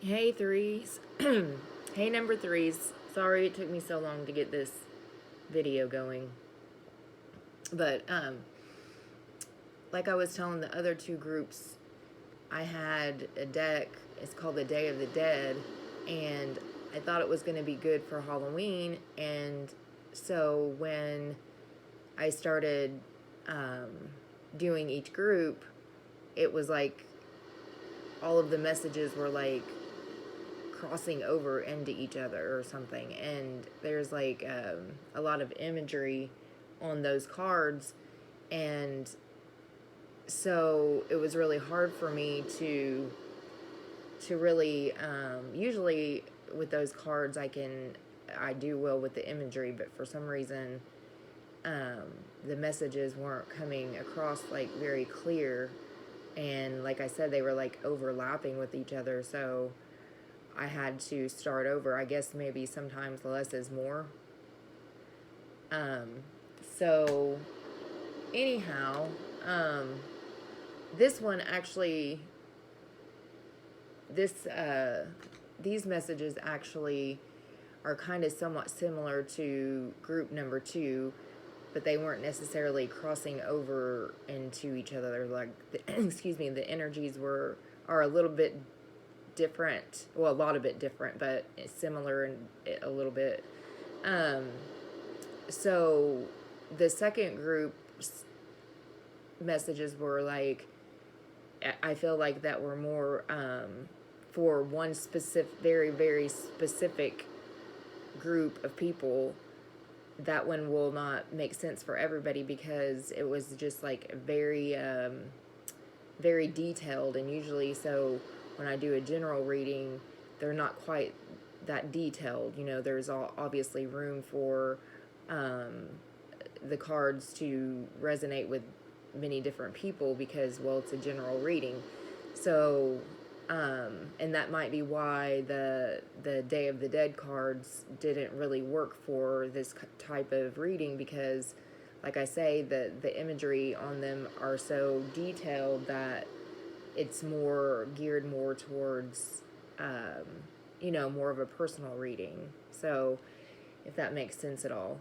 Hey threes. Hey number threes. Sorry it took me so long to get this video going. But like I was telling the other two groups, I had a deck. It's called the Day of the Dead, and I thought it was going to be good for Halloween. And so when I started um, doing each group, it was like all of the messages were like crossing over into each other or something, and there's like a lot of imagery on those cards, and so it was really hard for me to really usually with those cards I do well with the imagery, but for some reason um, the messages weren't coming across like very clear, and like I said, they were like overlapping with each other, so I had to start over. I guess maybe sometimes less is more. Um, so anyhow, um, this one actually, this these messages actually are kind of somewhat similar to group number two, but they weren't necessarily crossing over into each other. Like, excuse me, the energies are a little bit different. Well, a lot of bit different, but it's similar and a little bit. Um, so the second group messages were like, I feel like that were more for one specific, very, very specific group of people. That one will not make sense for everybody because it was just like very, very detailed. And usually, so when I do a general reading, they're not quite that detailed. You know, there's obviously room for um, the cards to resonate with many different people because, well, it's a general reading. So, and that might be why the Day of the Dead cards didn't really work for this type of reading because, like I say, the imagery on them are so detailed that it's more geared more towards, um, more of a personal reading. So, if that makes sense at all.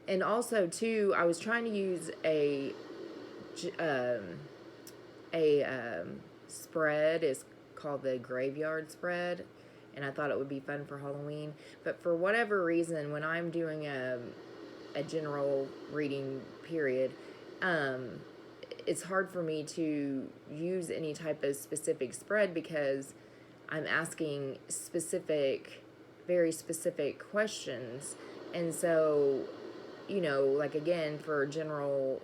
And also, too, I was trying to use um, a spread. It's called the Graveyard Spread, and I thought it would be fun for Halloween. But for whatever reason, when I'm doing a general reading period, um, it's hard for me to use any type of specific spread because I'm asking specific, very specific questions, and so like again for general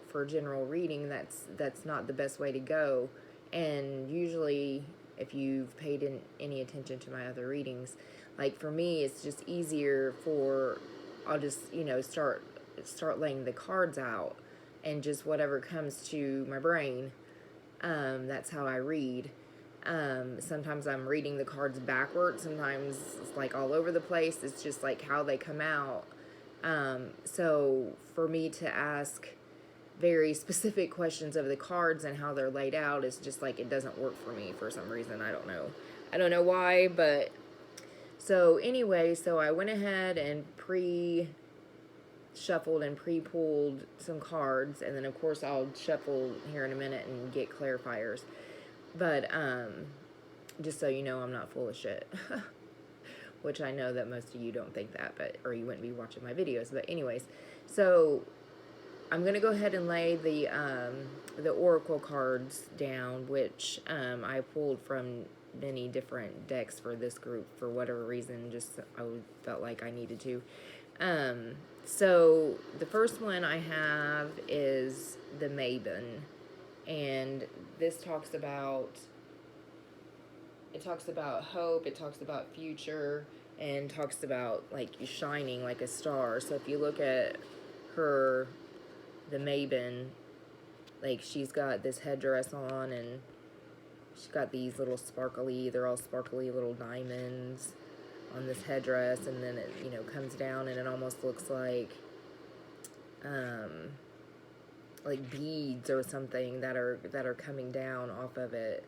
reading, that's not the best way to go. And usually, if you've paid any attention to my other readings, like for me, it's just easier for I'll just start laying the cards out, and just whatever comes to my brain. That's how I read. Sometimes I'm reading the cards backwards. Sometimes it's like all over the place. It's just like how they come out. So for me to ask very specific questions of the cards and how they're laid out is just like it doesn't work for me for some reason. I don't know. I don't know why, but so anyway, so I went ahead and shuffled and pre-pulled some cards, and then of course I'll shuffle here in a minute and get clarifiers. But just so you know, I'm not full of shit. Which I know that most of you don't think that, but or you wouldn't be watching my videos. But anyways, so I'm gonna go ahead and lay the oracle cards down, which I pulled from many different decks for this group for whatever reason. Just I felt like I needed to. So the first one I have is the Maven, and this talks about hope, it talks about future, and talks about like you shining like a star. So if you look at her, the Maven, like she's got this headdress on, and she's got these little they're all sparkly little diamonds on this headdress, and then it comes down, and it almost looks um like beads or something that are coming down off of it,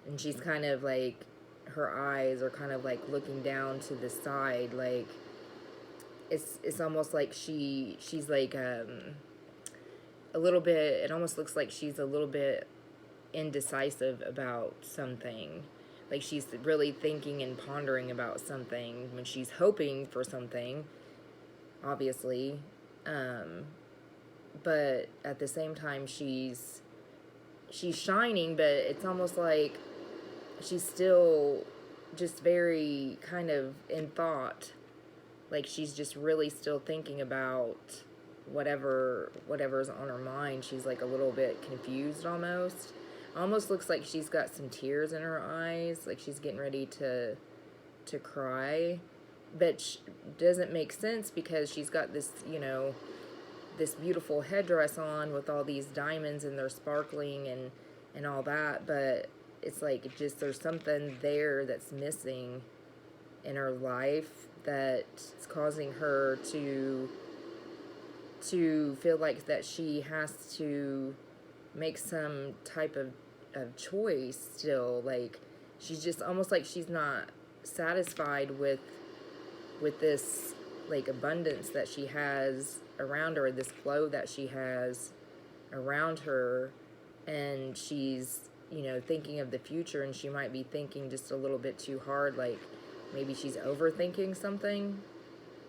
and she's kind of like her eyes are kind of like looking down to the side, like it's almost like she's like a little bit, it almost looks like she's a little bit indecisive about something. Like she's really thinking and pondering about something when she's hoping for something, obviously. Um, but at the same time, she's shining, but it's almost like she's still just very kind of in thought. Like she's just really still thinking about whatever's on her mind. She's like a little bit confused almost. Almost looks like she's got some tears in her eyes, like she's getting ready to cry, but doesn't make sense because she's got this, this beautiful headdress on with all these diamonds and they're sparkling and all that, but it's like it just there's something there that's missing in her life that's causing her to feel like that she has to make some type of choice still. Like she's just almost like she's not satisfied with this like abundance that she has around her, this flow that she has around her, and she's thinking of the future, and she might be thinking just a little bit too hard, like maybe she's overthinking something,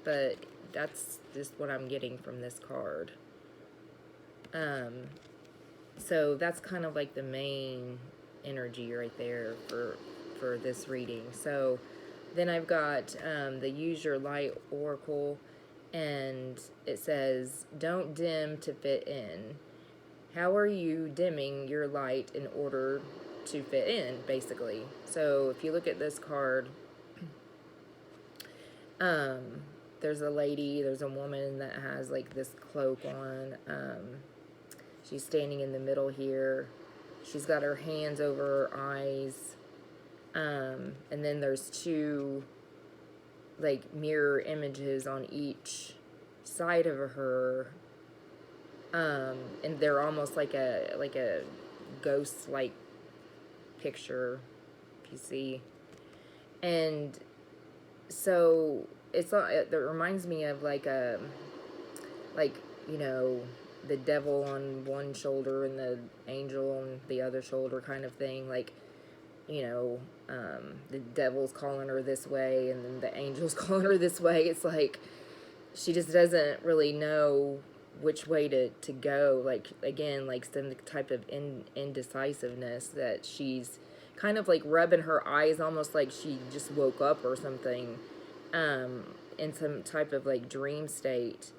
but that's just what I'm getting from this card. So that's kind of like the main energy right there for this reading. So then I've got the Use Your Light Oracle, and it says, don't dim to fit in. How are you dimming your light in order to fit in, basically? So if you look at this card, there's a woman that has like this cloak on. She's standing in the middle here. She's got her hands over her eyes. And then there's two like mirror images on each side of her. And they're almost like a ghost like picture, if you see. And so it reminds me of like the devil on one shoulder and the angel on the other shoulder kind of thing. Like, the devil's calling her this way and then the angel's calling her this way. It's like she just doesn't really know which way to go. Like, again, like some type of indecisiveness that she's kind of like rubbing her eyes almost like she just woke up or something, in some type of like dream state,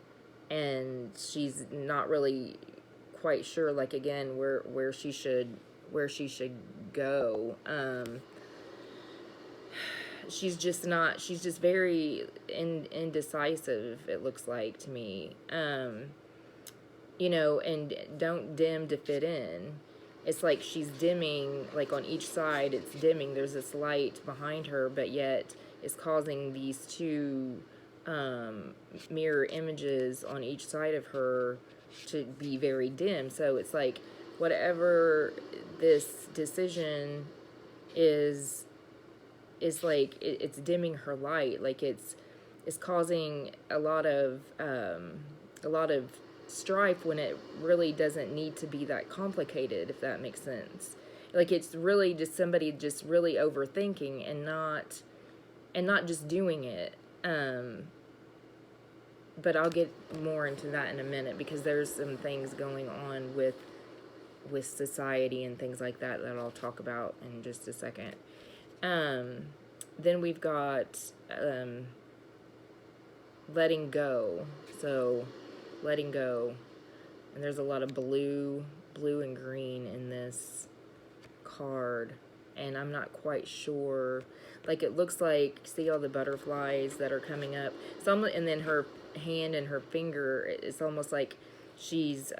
and she's not really quite sure, like, again, where she should go. She's just very indecisive, it looks like to me. And don't dim to fit in. It's like she's dimming, like on each side it's dimming. There's this light behind her, but yet it's causing these two mirror images on each side of her to be very dim. So it's like whatever this decision is like it's dimming her light. Like it's causing a lot of strife when it really doesn't need to be that complicated, if that makes sense. Like it's really just somebody just really overthinking and not just doing it. But I'll get more into that in a minute, because there's some things going on with society and things like that I'll talk about in just a second. Then we've got letting go. So letting go, and there's a lot of blue and green in this card, and I'm not quite sure. Like, it looks like, see all the butterflies that are coming up, and then her hand and her finger, it's almost like she's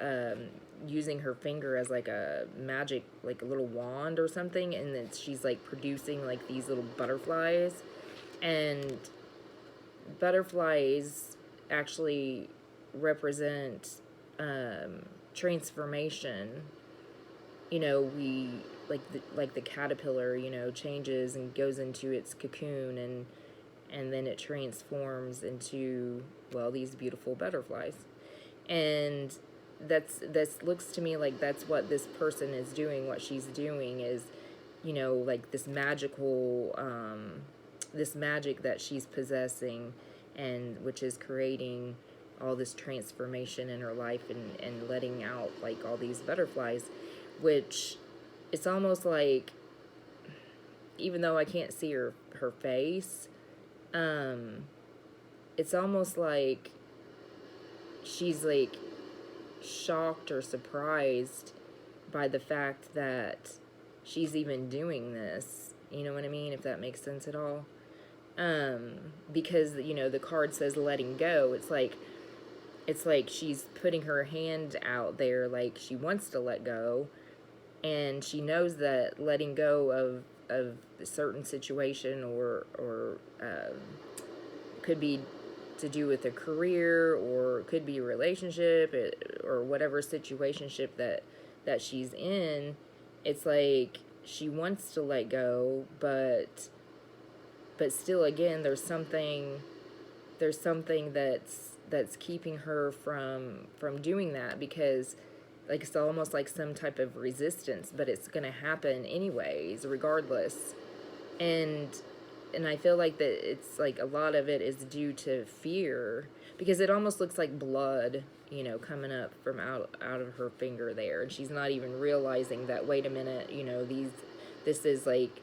using her finger as like a magic, like a little wand or something, and then she's like producing like these little butterflies. And butterflies actually represent transformation. We like the caterpillar, you know, changes and goes into its cocoon, and then it transforms into, well, these beautiful butterflies. And that's looks to me like that's what this person is doing. What she's doing is, you know, like this magic that she's possessing, and which is creating all this transformation in her life, and letting out like all these butterflies, which it's almost like, even though I can't see her face, it's almost like she's like shocked or surprised by the fact that she's even doing this. You know what I mean? If that makes sense at all. Because, you know, the card says letting go. It's like she's putting her hand out there like she wants to let go, and she knows that letting go of a certain situation, or could be to do with a career, or it could be a relationship, or whatever situationship that she's in. It's like she wants to let go, but still, again, there's something that's keeping her from doing that, because like it's almost like some type of resistance, but it's going to happen anyways, regardless. And I feel like that it's like a lot of it is due to fear, because it almost looks like blood, you know, coming up from out of her finger there, and she's not even realizing that, wait a minute, you know, this is like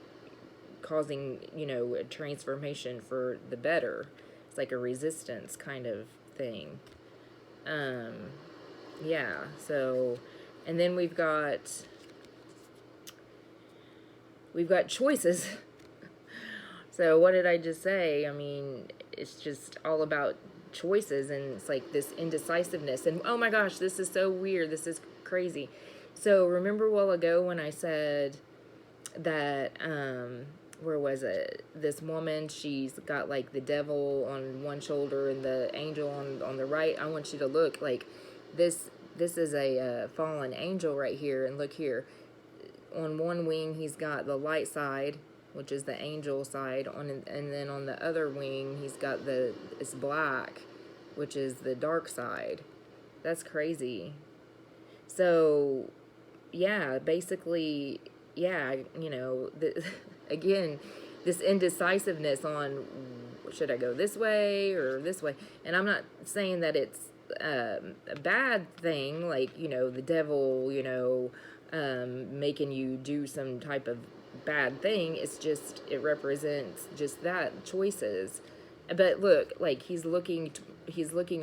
causing, you know, a transformation for the better. It's like a resistance kind of thing. Yeah, so, and then we've got choices. So what did I just say? I mean, it's just all about choices, and it's like this indecisiveness. And oh my gosh, this is so weird. This is crazy. So remember a while ago when I said that, where was it? This woman, she's got like the devil on one shoulder and the angel on the right. I want you to look like this. This is a fallen angel right here, and look here. On one wing, he's got the light side, which is the angel side, and then on the other wing, he's got it's black, which is the dark side. That's crazy. So, yeah, basically, yeah, you know, again, this indecisiveness on, should I go this way or this way? And I'm not saying that it's a bad thing, like, you know, the devil, you know, making you do some type of bad thing. It's just, it represents just that, choices. But look, like he's looking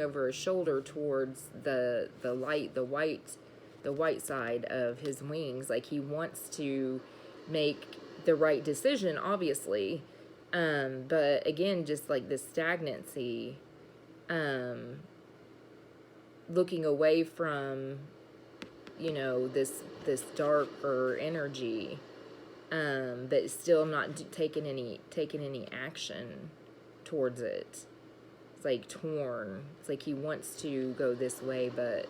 over his shoulder towards the light, the white side of his wings. Like he wants to make the right decision, obviously. But again, just like this stagnancy, looking away from, you know, this darker energy, but still not taking any action towards it. It's like torn. It's like he wants to go this way, but,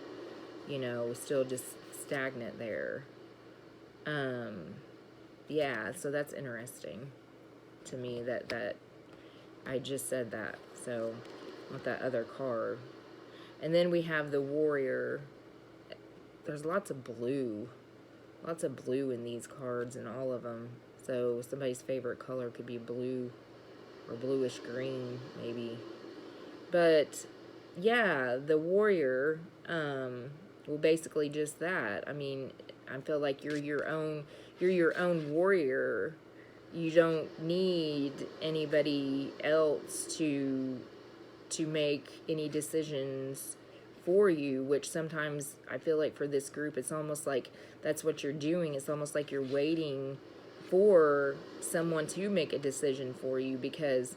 you know, still just stagnant there. Yeah, so that's interesting to me that I just said that. So with that other card. And then we have the warrior. There's lots of blue in these cards, and all of them. So somebody's favorite color could be blue or bluish green, maybe. But yeah, the warrior, well, basically just that. I mean, I feel like you're your own warrior. You don't need anybody else to make any decisions for you, which sometimes I feel like for this group, it's almost like that's what you're doing. It's almost like you're waiting for someone to make a decision for you, because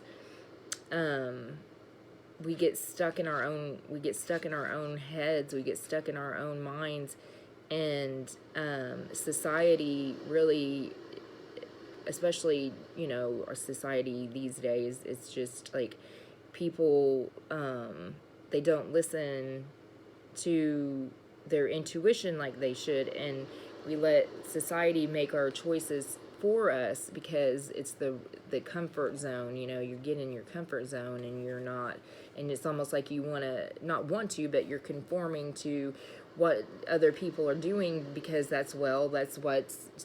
we get stuck in our own heads, we get stuck in our own minds, and society really, especially, you know, our society these days, it's just like people, they don't listen to their intuition like they should, and we let society make our choices for us because it's the comfort zone. You know, you get in your comfort zone and you're not, and it's almost like you want to not want to, but you're conforming to what other people are doing because that's what,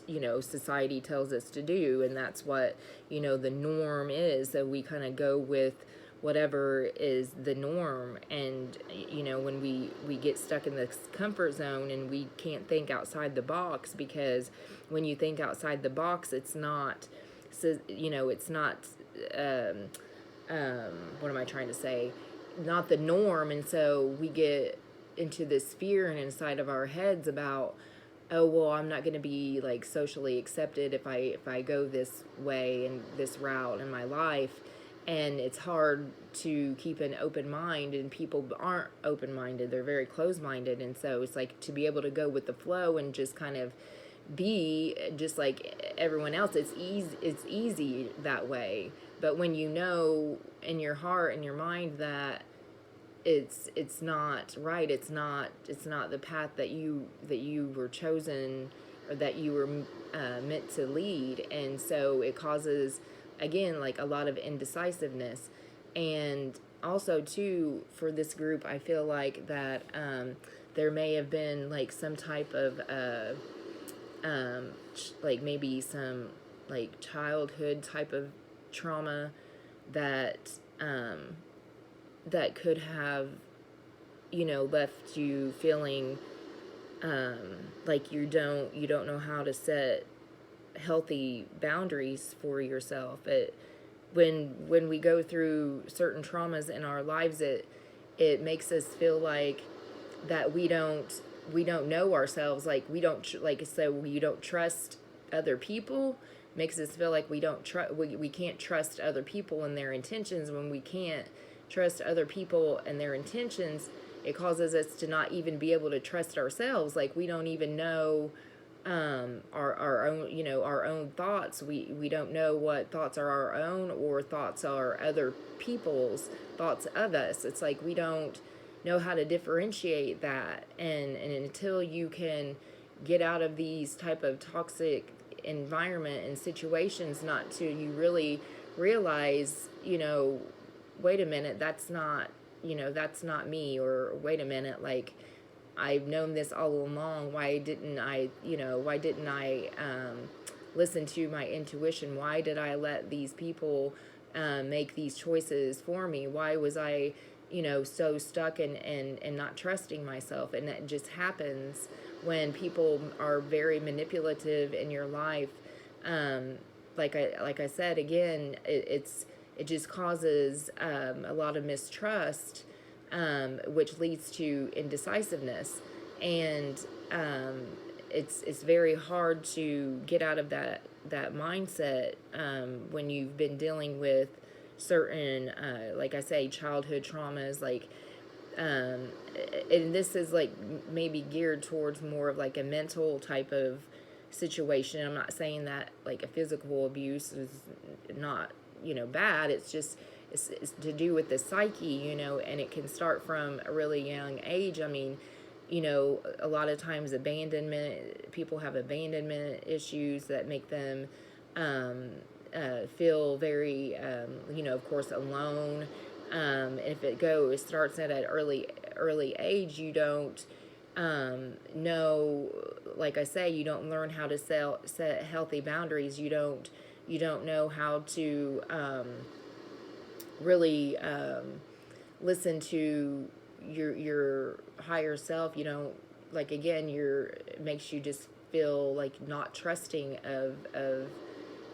you know, society tells us to do, and that's what, you know, the norm is. So we kind of go with whatever is the norm. And you know, when we get stuck in this comfort zone and we can't think outside the box, because when you think outside the box, it's not, so you know, it's not, um, what am I trying to say, not the norm. And so we get into this fear and inside of our heads about, oh well, I'm not going to be like socially accepted if I go this way and this route in my life. And it's hard to keep an open mind, and people aren't open minded, they're very closed minded. And so it's like to be able to go with the flow and just kind of be just like everyone else. It's easy that way. But when you know in your heart and your mind that it's not right, it's not the path that you were chosen, or that you were meant to lead. And so it causes, again, like a lot of indecisiveness. And also too, for this group, I feel like that there may have been like some type of like maybe some like childhood type of trauma that that could have, you know, left you feeling like you don't know how to set healthy boundaries for yourself. When we go through certain traumas in our lives, it makes us feel like that we don't know ourselves, like we don't like, so you don't trust other people, makes us feel like we can't trust other people and their intentions. When we can't trust other people and their intentions, it causes us to not even be able to trust ourselves. Like we don't even know our own, you know, our own thoughts. We don't know what thoughts are our own or thoughts are other people's thoughts of us. It's like we don't know how to differentiate that. And until you can get out of these type of toxic environment and situations, not to you really realize, you know, wait a minute, that's not, you know, that's not me. Or wait a minute, like I've known this all along. Why didn't I, you know, listen to my intuition? Why did I let these people make these choices for me? Why was I, you know, so stuck and not trusting myself? And that just happens when people are very manipulative in your life. Like I said again, it just causes a lot of mistrust, which leads to indecisiveness. And it's very hard to get out of that mindset when you've been dealing with certain, like I say, childhood traumas. Like, and this is like maybe geared towards more of like a mental type of situation. I'm not saying that like a physical abuse is not, you know, bad. It's just it's to do with the psyche, you know, and it can start from a really young age. I mean, you know, a lot of times people have abandonment issues that make them feel very, you know, of course, alone. If it starts at an early age, you don't know, like I say, you don't learn how to set healthy boundaries. You don't know how to really listen to your higher self. You don't, like, again, it makes you just feel like not trusting of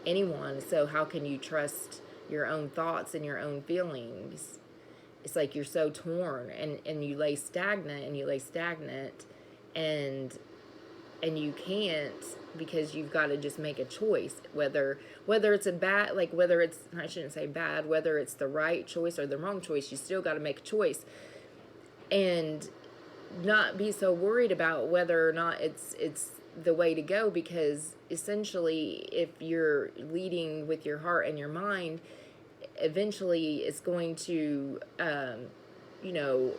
anyone. So how can you trust your own thoughts and your own feelings? It's like you're so torn, and you lay stagnant and you can't, because you've got to just make a choice, whether it's a bad, like whether it's, I shouldn't say bad, whether it's the right choice or the wrong choice. You still got to make a choice, and not be so worried about whether or not it's the way to go, because essentially if you're leading with your heart and your mind, eventually it's going to you know,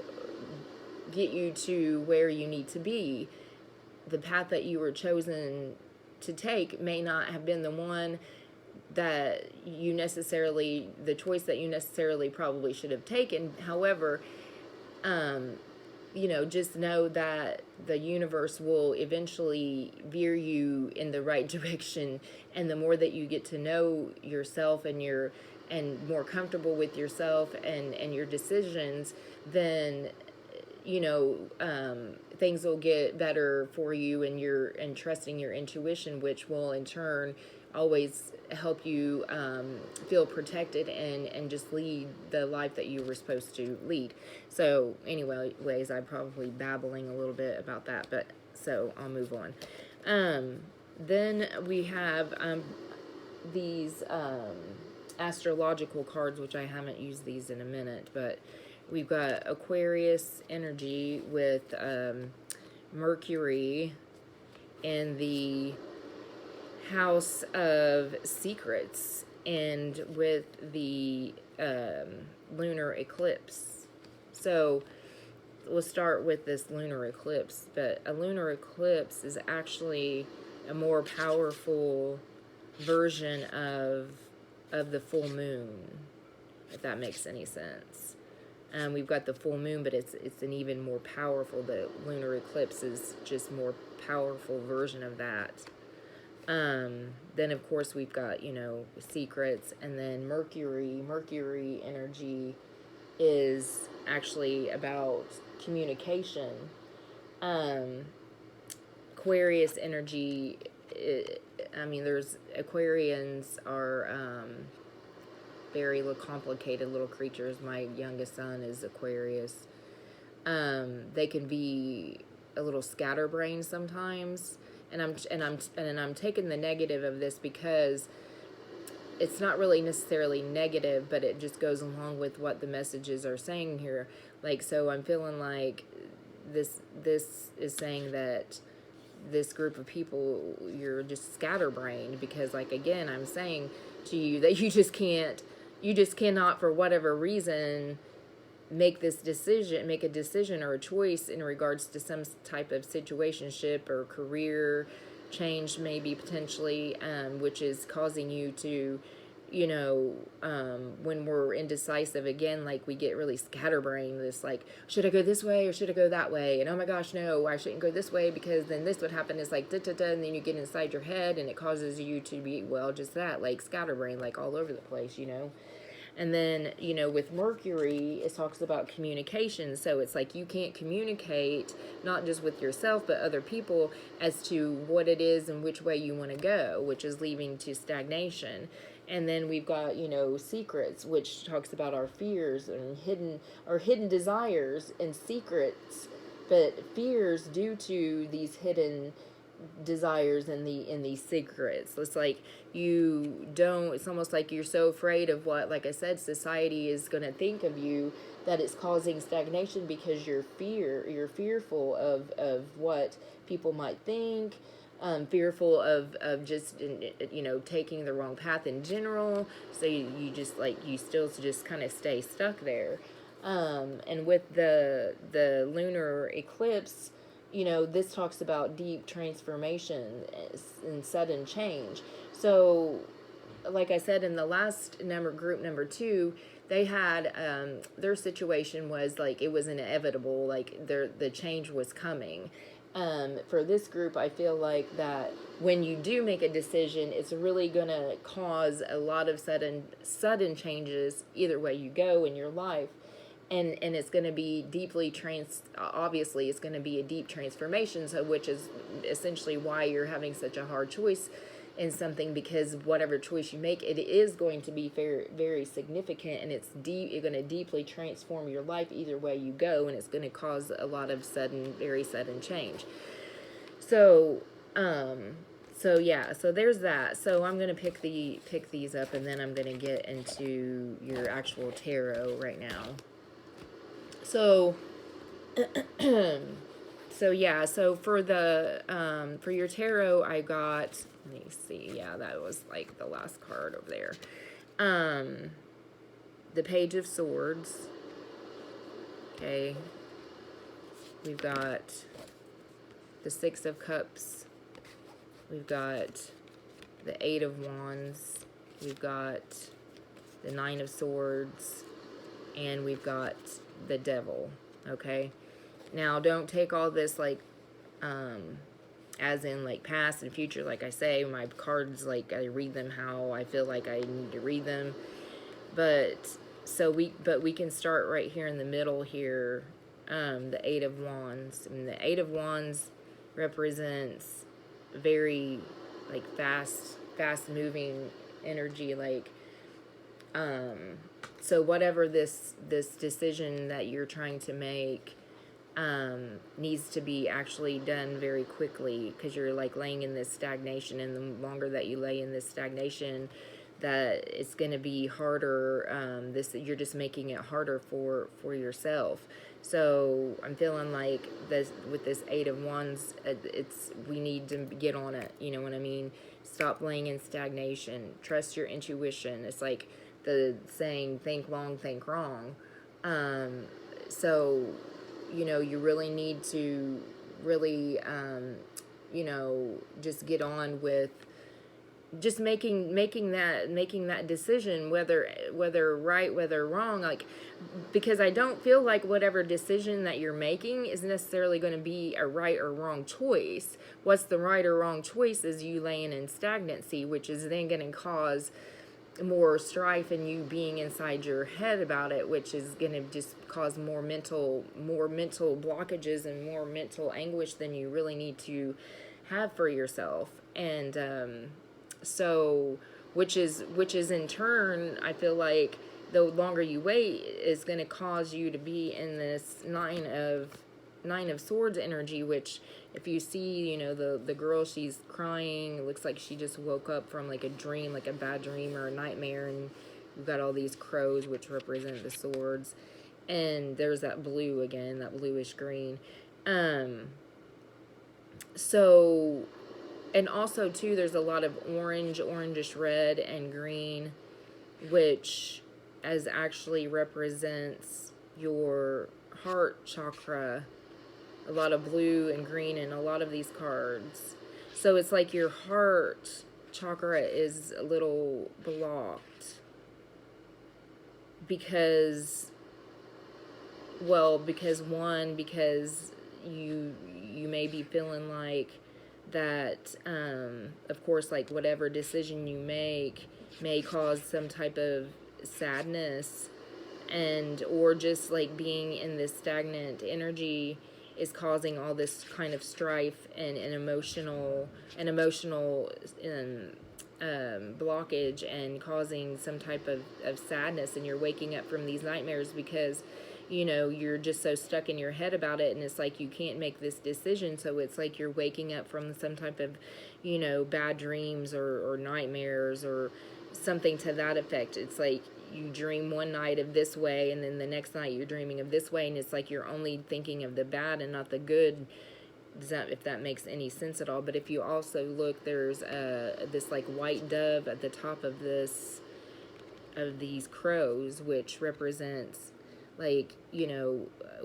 get you to where you need to be. the path that you were chosen to take may not have been the one that you necessarily, the choice that you necessarily probably should have taken. However, just know that the universe will eventually veer you in the right direction. And the more that you get to know yourself and more comfortable with yourself and your decisions, then, things will get better for you, and trusting your intuition, which will in turn always help you feel protected and just lead the life that you were supposed to lead. So anyways, I'm probably babbling a little bit about that, but so I'll move on. Then we have these astrological cards, which I haven't used these in a minute, but we've got Aquarius energy with Mercury in the House of Secrets, and with the lunar eclipse. So we'll start with this lunar eclipse, but a lunar eclipse is actually a more powerful version of the full moon, if that makes any sense. We've got the full moon, but it's an even more powerful. The lunar eclipse is just more powerful version of that. Then of course we've got, secrets, and then Mercury energy is actually about communication. Aquarius energy, there's Aquarians are very complicated little creatures. My youngest son is Aquarius. They can be a little scatterbrained sometimes, and I'm taking the negative of this because it's not really necessarily negative, but it just goes along with what the messages are saying here. So I'm feeling like this is saying that this group of people, you're just scatterbrained, because again, I'm saying to you that you just cannot, for whatever reason, make a decision or a choice in regards to some type of situationship or career change, maybe potentially, which is causing you to, when we're indecisive, again, we get really scatterbrained. This should I go this way or should I go that way? And oh my gosh, no, I shouldn't go this way because then this would happen. It's and then you get inside your head, and it causes you to be, just that, scatterbrained, all over the place, And then, with Mercury, it talks about communication. So it's you can't communicate, not just with yourself, but other people, as to what it is and which way you want to go, which is leading to stagnation. And then we've got, secrets, which talks about our fears and hidden desires and secrets, but fears due to these hidden desires in these secrets. It's it's almost like you're so afraid of what, like I said, society is going to think of you, that it's causing stagnation, because you're fearful of what people might think, fearful of just taking the wrong path in general. So you just you still just kind of stay stuck there. And with the lunar eclipse, this talks about deep transformation and sudden change. So, like I said, in the last group number 2, they had, their situation was it was inevitable, the change was coming. For this group, I feel like that when you do make a decision, it's really going to cause a lot of sudden changes either way you go in your life. And it's going to be obviously it's going to be a deep transformation, so which is essentially why you're having such a hard choice in something, because whatever choice you make, it is going to be very, very significant, and it's going to deeply transform your life either way you go, and it's going to cause a lot of very sudden change. So so there's that. So I'm going to pick these up, and then I'm going to get into your actual tarot right now. So, so for for your tarot, I got, let me see, that was the last card over there. The Page of Swords. Okay. We've got the Six of Cups. We've got the Eight of Wands. We've got the Nine of Swords. And we've got the Devil. Okay? Now, don't take all this, like, as in, like, past and future. Like I say, my cards, like, I read them how I feel like I need to read them. But we can start right here in the middle here, the Eight of Wands. And the Eight of Wands represents very, like, fast moving energy, like, so whatever this decision that you're trying to make needs to be actually done very quickly, because you're, like, laying in this stagnation, and the longer that you lay in this stagnation, that it's going to be harder. You're just making it harder for yourself. So I'm feeling like this with this Eight of Wands, we need to get on it. You know what I mean? Stop laying in stagnation. Trust your intuition. It's like the saying, think long, think wrong. So, you really need to really, just get on with just making that decision, whether right, whether wrong, like, because I don't feel like whatever decision that you're making is necessarily going to be a right or wrong choice. What's the right or wrong choice is you laying in stagnancy, which is then going to cause more strife and you being inside your head about it, which is going to just cause more mental blockages and more mental anguish than you really need to have for yourself. And so, which is in turn, I feel like the longer you wait is going to cause you to be in this Nine of Swords energy, which, if you see, the girl, she's crying. It looks like she just woke up from, like, a dream, like a bad dream or a nightmare, and you've got all these crows, which represent the swords. And there's that blue again, that bluish green. So, and also, too, there's a lot of orangish red, and green, which as actually represents your heart chakra. A lot of blue and green in a lot of these cards. So it's like your heart chakra is a little blocked. Because you may be feeling like that, of course, like, whatever decision you make may cause some type of sadness, or just, like, being in this stagnant energy is causing all this kind of strife and emotional blockage, and causing some type of sadness, and you're waking up from these nightmares because you're just so stuck in your head about it, and it's like you can't make this decision. So it's like you're waking up from some type of bad dreams or nightmares or something to that effect. It's like you dream one night of this way, and then the next night you're dreaming of this way, and it's like you're only thinking of the bad and not the good. If that makes any sense at all. But if you also look, there's this, like, white dove at the top of these crows, which represents, like,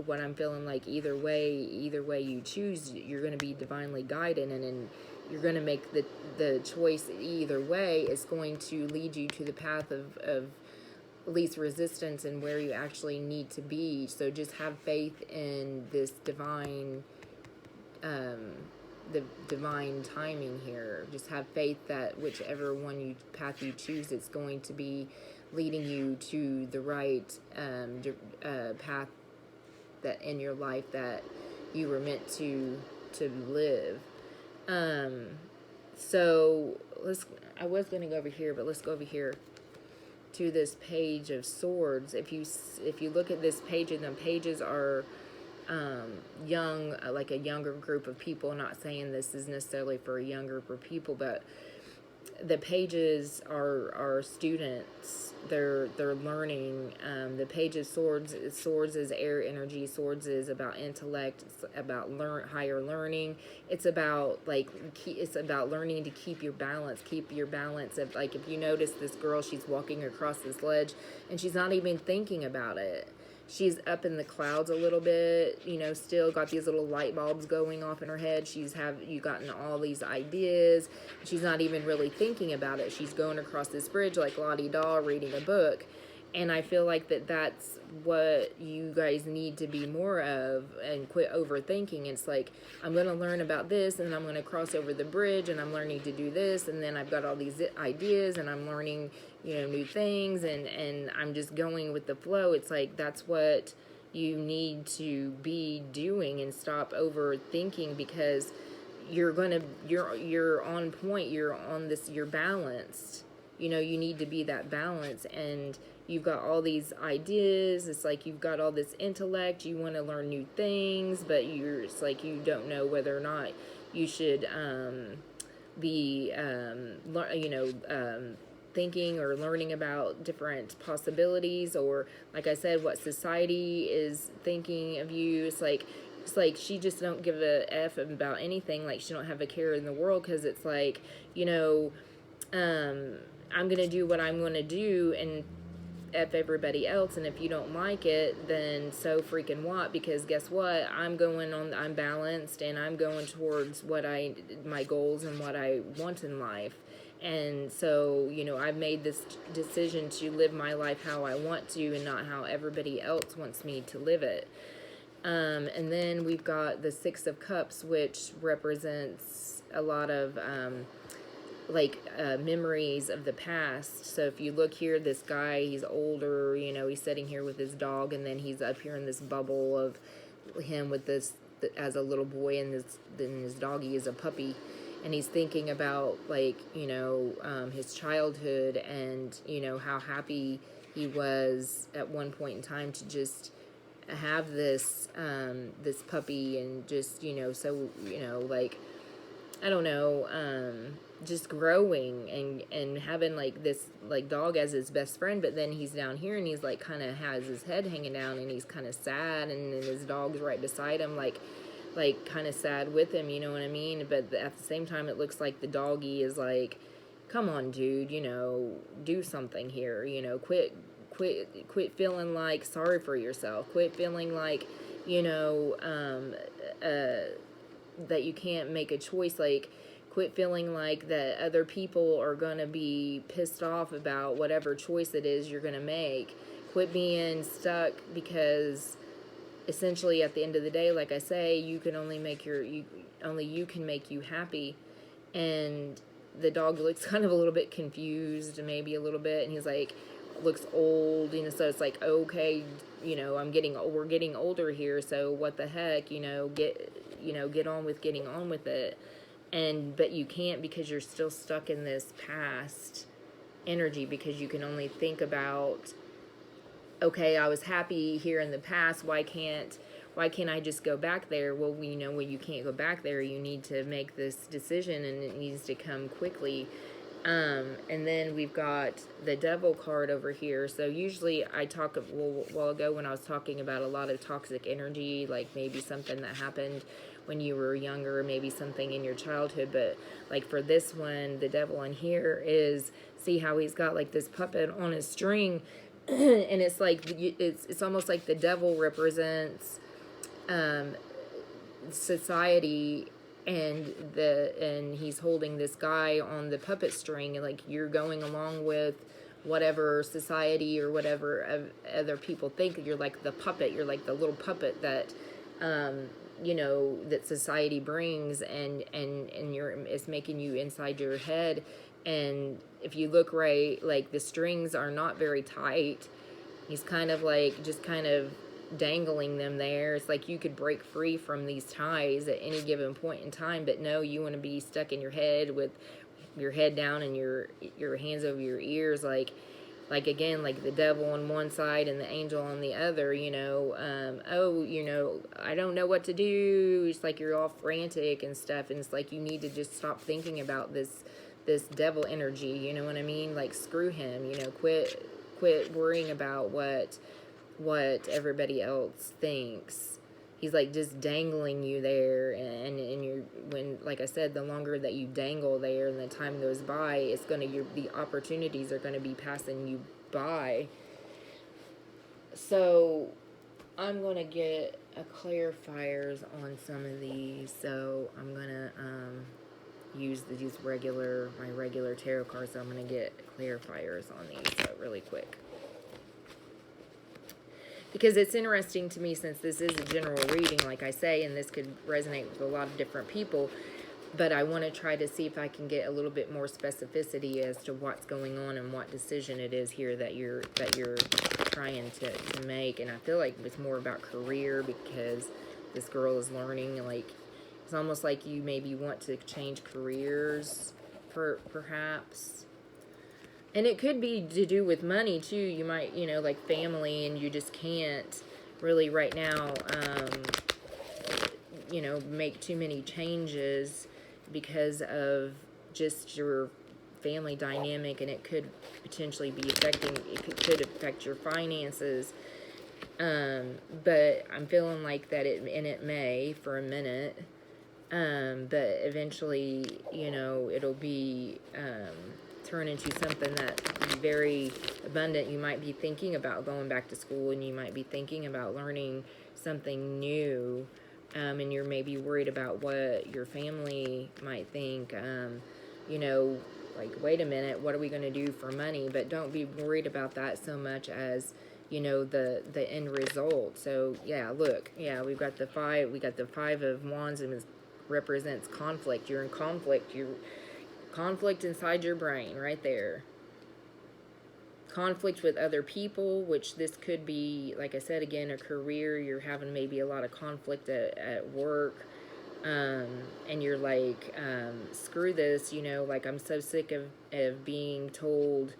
what I'm feeling like either way you choose, you're going to be divinely guided, and you're going to make the choice either way is going to lead you to the path of least resistance and where you actually need to be. So just have faith in this divine the divine timing here. Just have faith that whichever path you choose, it's going to be leading you to the right path that in your life that you were meant to live. So I was going to go over here, but let's go over here to this Page of Swords. If you look at this page, and the pages are young, like a younger group of people. I'm not saying this is necessarily for a younger group of people, but the pages are students. They're learning. The Page of Swords is air energy. Swords is about intellect. It's about higher learning. It's about learning to keep your balance. Of, like, if you notice this girl, she's walking across this ledge, and she's not even thinking about it. she's up in the clouds a little bit, you know, still got these little light bulbs going off in her head. You gotten all these ideas. She's not even really thinking about it. She's going across this bridge like Lottie Daw reading a book. And I feel like that's what you guys need to be more of, and quit overthinking. It's like, I'm going to learn about this, and I'm going to cross over the bridge, and I'm learning to do this, and then I've got all these ideas, and I'm learning, you know, new things, and I'm just going with the flow. It's like, that's what you need to be doing, and stop overthinking, because you're on point, you're balanced. You know, you need to be that balance, and you've got all these ideas. It's like you've got all this intellect. You want to learn new things, but it's like you don't know whether or not you should be, thinking or learning about different possibilities, or, like I said, what society is thinking of you. It's like she just don't give a F about anything. Like, she don't have a care in the world, because it's like, you know, I'm going to do what I'm going to do and F everybody else, and if you don't like it, then so freaking what, because guess what, I'm balanced, and I'm going towards my goals and what I want in life. And so, you know, I've made this decision to live my life how I want to, and not how everybody else wants me to live it. And then we've got the Six of Cups, which represents a lot of memories of the past. So if you look here, this guy, he's older, you know, he's sitting here with his dog, and then he's up here in this bubble of him with this as a little boy, and then his doggy is a puppy, and he's thinking about, like, you know, his childhood, and, you know, how happy he was at one point in time to just have this puppy, and just, you know, so, you know, like, I don't know, just growing and having, like, this, like, dog as his best friend. But then he's down here, and he's, like, kind of has his head hanging down, and he's kind of sad, and then his dog's right beside him, like kind of sad with him, you know what I mean? But at the same time, it looks like the doggy is like, come on, dude, you know, do something here, you know, quit feeling like sorry for yourself, quit feeling like, you know, that you can't make a choice, like, quit feeling like that other people are gonna be pissed off about whatever choice it is you're gonna make. Quit being stuck, because essentially at the end of the day, like I say, you can only make you can make you happy. And the dog looks kind of a little bit confused, maybe a little bit, and he's like, looks old, you know, so it's like, okay, you know, we're getting older here, so what the heck, you know, get on with getting on with it. But you can't, because you're still stuck in this past energy, because you can only think about, okay, I was happy here in the past, why can't I just go back there? Well, you know, when you can't go back there, you need to make this decision, and it needs to come quickly. And then we've got the Devil card over here. So usually I talk a while ago when I was talking about a lot of toxic energy, like maybe something that happened when you were younger, maybe something in your childhood. But like for this one, the Devil on here is, see how he's got like this puppet on his string, and it's like it's almost like the Devil represents society, and he's holding this guy on the puppet string, and like you're going along with whatever society or whatever other people think. You're like the puppet, you're like the little puppet that you know, that society brings, and it's making you inside your head. And if you look right, like the strings are not very tight. He's kind of like just kind of dangling them there. It's like you could break free from these ties at any given point in time, but no, you want to be stuck in your head with your head down and your hands over your ears, like again, like the Devil on one side and the angel on the other, you know. Oh, you know, I don't know what to do. It's like you're all frantic and stuff, and it's like you need to just stop thinking about this devil energy, you know what I mean? Like, screw him, you know, quit worrying about what everybody else thinks. He's like just dangling you there, and you're, when, like I said, the longer that you dangle there and the time goes by, it's gonna, the opportunities are gonna be passing you by. So I'm going to get a clarifiers on some of these. So I'm going to use my regular tarot cards. So I'm going to get clarifiers on these really quick. Because it's interesting to me, since this is a general reading, like I say, and this could resonate with a lot of different people, but I want to try to see if I can get a little bit more specificity as to what's going on and what decision it is here that you're trying to make. And I feel like it's more about career, because this girl is learning, like, it's almost like you maybe want to change careers, perhaps. And it could be to do with money, too. You might, like family, and you just can't really right now, make too many changes because of just your family dynamic, and it could potentially be could affect your finances. But I'm feeling like that it may for a minute. But eventually, it'll be, turn into something that's very abundant. You might be thinking about going back to school, and you might be thinking about learning something new, and you're maybe worried about what your family might think, like, wait a minute, what are we going to do for money? But don't be worried about that so much as, the end result. So, yeah, look, yeah, we got the Five of Wands, and it represents conflict. You're in conflict. Conflict inside your brain, right there. Conflict with other people, which this could be, like I said, again, a career. You're having maybe a lot of conflict at work, and you're like, screw this, like, I'm so sick of being told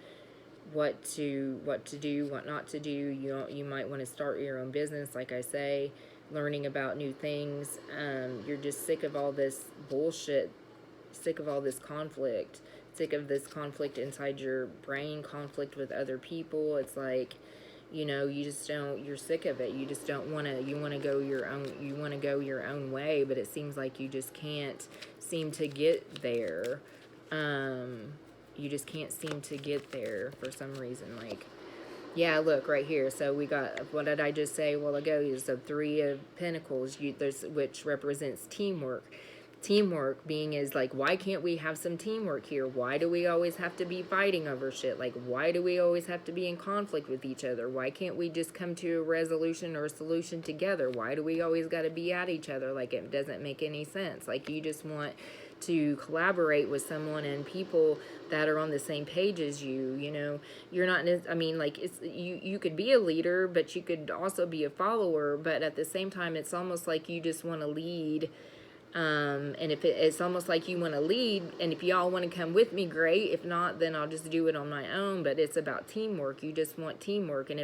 what to do, what not to do. You might want to start your own business, like I say, learning about new things. You're just sick of all this bullshit, sick of all this conflict, sick of this conflict inside your brain, conflict with other people. It's like, you just don't, you're sick of it. You just don't want to, you want to go your own way, but it seems like you just can't seem to get there. You just can't seem to get there for some reason. Like, yeah, look right here. So we got, what did I just say a while ago? Is the Three of Pentacles, which represents teamwork. Teamwork being is like, why can't we have some teamwork here? Why do we always have to be fighting over shit? Like, why do we always have to be in conflict with each other? Why can't we just come to a resolution or a solution together? Why do we always got to be at each other? Like, it doesn't make any sense. Like, you just want to collaborate with someone and people that are on the same page as you. You're not, I mean, like, it's you could be a leader, but you could also be a follower. But at the same time, it's almost like you just want to lead. And if it's almost like you want to lead, and if y'all want to come with me, great. If not, then I'll just do it on my own. But it's about teamwork. You just want teamwork. And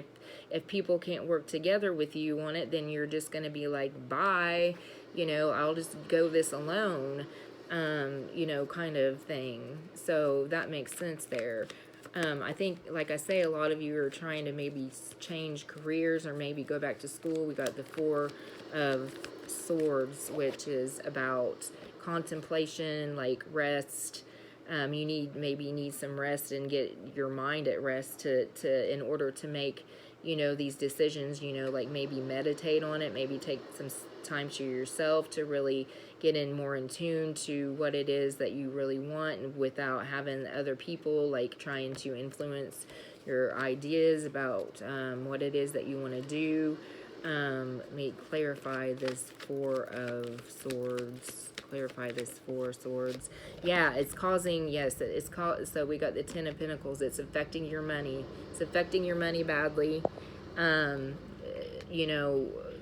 if people can't work together with you on it, then you're just going to be like, bye, I'll just go this alone, kind of thing. So that makes sense there. I think, like I say, a lot of you are trying to maybe change careers or maybe go back to school. We got the Four of Swords, which is about contemplation, like rest. You need some rest and get your mind at rest to in order to make, these decisions, like maybe meditate on it, maybe take some time to yourself to really get more in tune to what it is that you really want, and without having other people like trying to influence your ideas about what it is that you want to do. Let me clarify this Four of Swords. Clarify this Four of Swords. Yeah, it's causing, yes, it's called, so we got the Ten of Pentacles. It's affecting your money. It's affecting your money badly.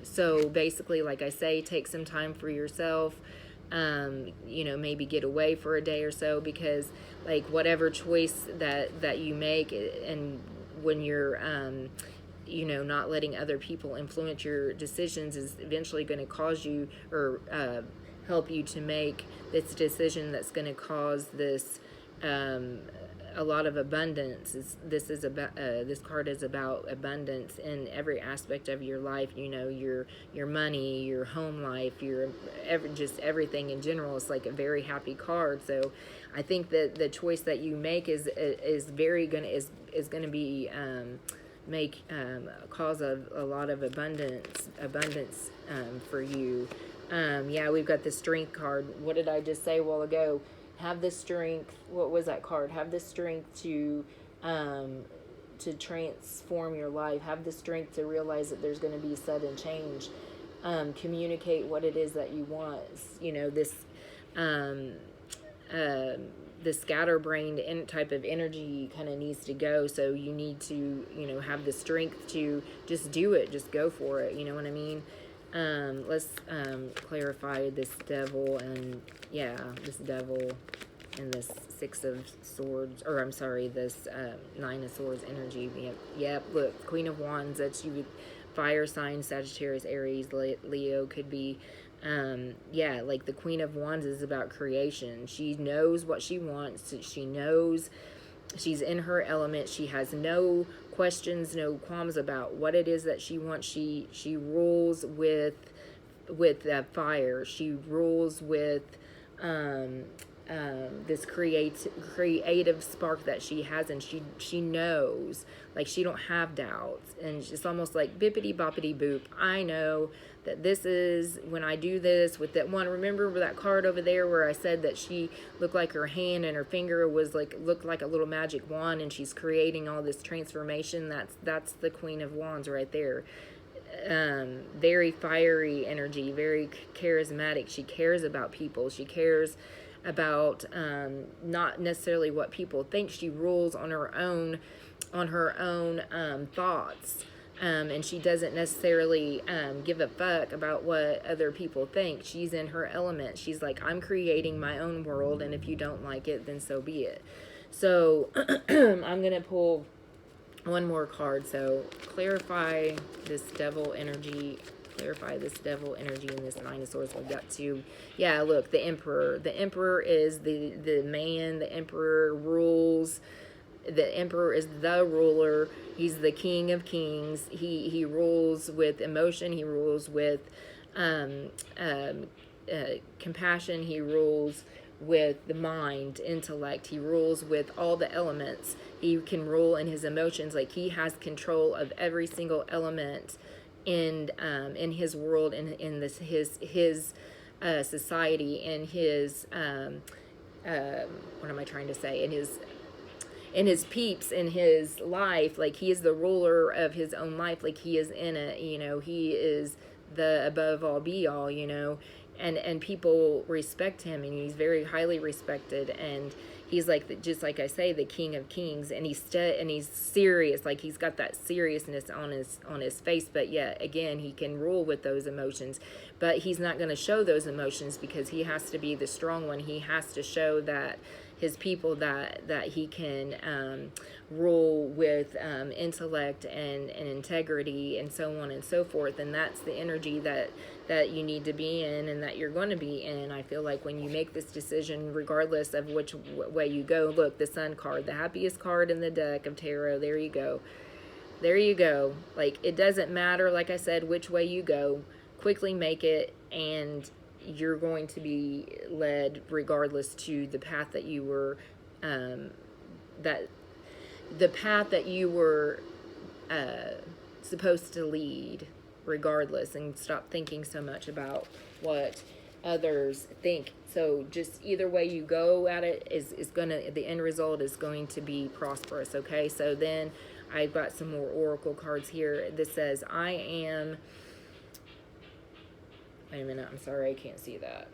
So basically, like I say, take some time for yourself. Maybe get away for a day or so, because like whatever choice that you make, and when you're not letting other people influence your decisions, is eventually going to cause you or help you to make this decision that's going to cause this a lot of abundance. This card is about abundance in every aspect of your life. Your money, your home life, just everything in general. It's like a very happy card. So I think that the choice that you make is gonna be cause a lot of abundance for you. Yeah, we've got the strength card. What did I just say a while ago? Have the strength. What was that card? Have the strength to transform your life. Have the strength to realize that there's going to be sudden change. Communicate what it is that you want. You know, um, the scatterbrained type of energy kind of needs to go. So you need to, have the strength to just do it. Just go for it. You know what I mean? Let's clarify this devil and, this devil and this Six of Swords, or I'm sorry, this Nine of Swords energy. Yep, look, Queen of Wands, that's you, fire sign, Sagittarius, Aries, Leo could be. Like the Queen of Wands is about creation. She knows what she wants. She knows she's in her element. She has no questions, no qualms about what it is that she wants. She rules with fire. She rules with this creative spark that she has, and she knows, like, she don't have doubts, and it's almost like bippity boppity boop. I know that this is when I do this with that one. Remember that card over there where I said that she looked like her hand and her finger was looked like a little magic wand, and she's creating all this transformation. That's the Queen of Wands right there. Very fiery energy, very charismatic. She cares about people. She cares about not necessarily what people think. She rules on her own thoughts, and she doesn't necessarily give a fuck about what other people think. She's in her element. She's like, I'm creating my own world, and if you don't like it, then so be it. So I'm gonna pull one more card. So clarify this devil energy. Clarify this devil energy in this Nine of Swords. We've got to, look, the Emperor. The Emperor is the man. The Emperor rules. The Emperor is the ruler. He's the King of Kings. He rules with emotion. He rules with compassion. He rules with the mind, intellect. He rules with all the elements. He can rule in his emotions. Like, he has control of every single element in his world, in this his society, in his what am I trying to say? In his peeps, in his life. Like, he is the ruler of his own life. Like, he is in it. He is the above all be all. And people respect him, and he's very highly respected, and he's like, just like I say, the King of Kings, and he's serious. Like, he's got that seriousness on his face, but yet again, he can rule with those emotions, but he's not going to show those emotions because he has to be the strong one. He has to show that his people that he can rule with intellect and integrity and so on and so forth. And that's the energy that you need to be in, and that you're going to be in. I feel like when you make this decision, regardless of which way you go, look, the Sun card, the happiest card in the deck of tarot, there you go. Like, it doesn't matter, like I said, which way you go. Quickly make it, and you're going to be led regardless to the path that you were supposed to lead, regardless, and stop thinking so much about what others think. So just either way you go at it is the end result is going to be prosperous. Okay, so then I've got some more oracle cards here. This says, wait a minute, I'm sorry, I can't see that.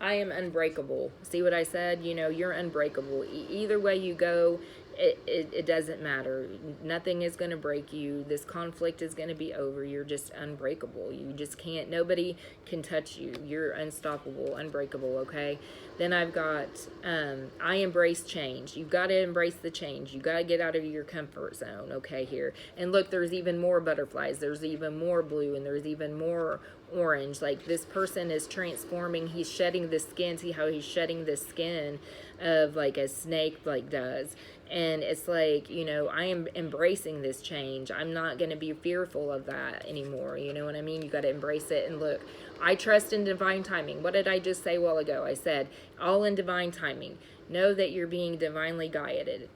I am unbreakable. See what I said? You're unbreakable. Either way you go, it doesn't matter. Nothing is going to break you. This conflict is going to be over. You're just unbreakable. You just can't, nobody can touch you. You're unstoppable, unbreakable, okay? Then I've got, I embrace change. You've got to embrace the change. You've got to get out of your comfort zone, okay, here. And look, there's even more butterflies. There's even more blue, and there's even more orange. Like, this person is transforming. He's shedding the skin. See how he's shedding the skin of, like, a snake, like, does. And it's like, I am embracing this change. I'm not going to be fearful of that anymore. You know what I mean? You got to embrace it. And look, I trust in divine timing. What did I just say a while ago? I said, all in divine timing. Know that you're being divinely guided.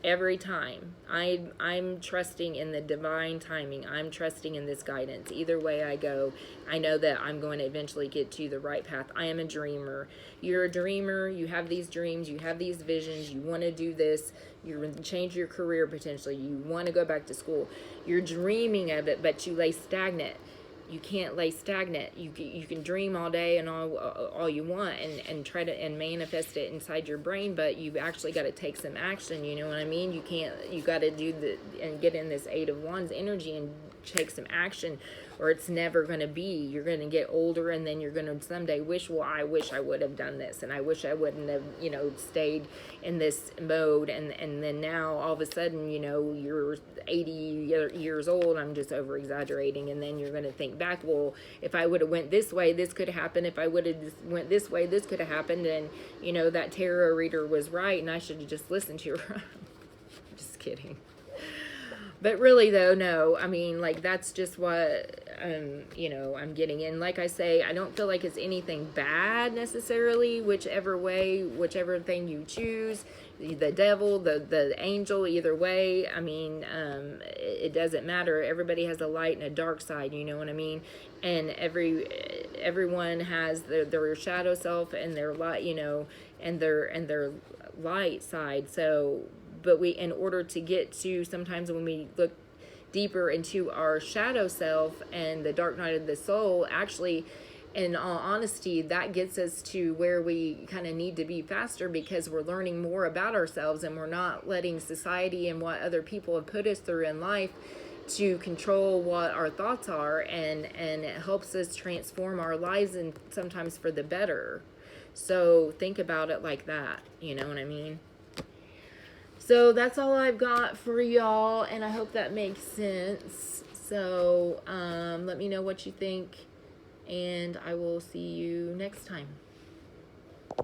every time. I'm trusting in the divine timing. I'm trusting in this guidance. Either way I go, I know that I'm going to eventually get to the right path. I am a dreamer. You're a dreamer. You have these dreams. You have these visions. You want to do this. You're going to change your career potentially. You want to go back to school. You're dreaming of it, but you lay stagnant. You can't lay stagnant. You can dream all day and all you want and try to and manifest it inside your brain, but you've actually got to take some action. You know what I mean? You got to do and get in this Eight of Wands energy and take some action, or it's never going to be. You're going to get older, and then you're going to someday wish, well, I wish I would have done this, and I wish I wouldn't have, stayed in this mode, and then now all of a sudden, you're 80 years old. I'm just over exaggerating, and then you're going to think back, well, if I would have went this way, this could have happened. If I would have went this way, this could have happened, and that tarot reader was right, and I should have just listened to her. Just kidding. But really, though, no, I mean, like, that's just what, I'm getting in. Like I say, I don't feel like it's anything bad necessarily, whichever thing you choose, the devil, the angel, either way. I mean, it doesn't matter. Everybody has a light and a dark side, you know what I mean? And everyone has their shadow self and their light, and their light side. So, but in order to get to, sometimes when we look deeper into our shadow self and the dark night of the soul, actually, in all honesty, that gets us to where we kind of need to be faster, because we're learning more about ourselves, and we're not letting society and what other people have put us through in life to control what our thoughts are, and it helps us transform our lives, and sometimes for the better. So think about it like that, you know what I mean? So that's all I've got for y'all, and I hope that makes sense. So let me know what you think, and I will see you next time.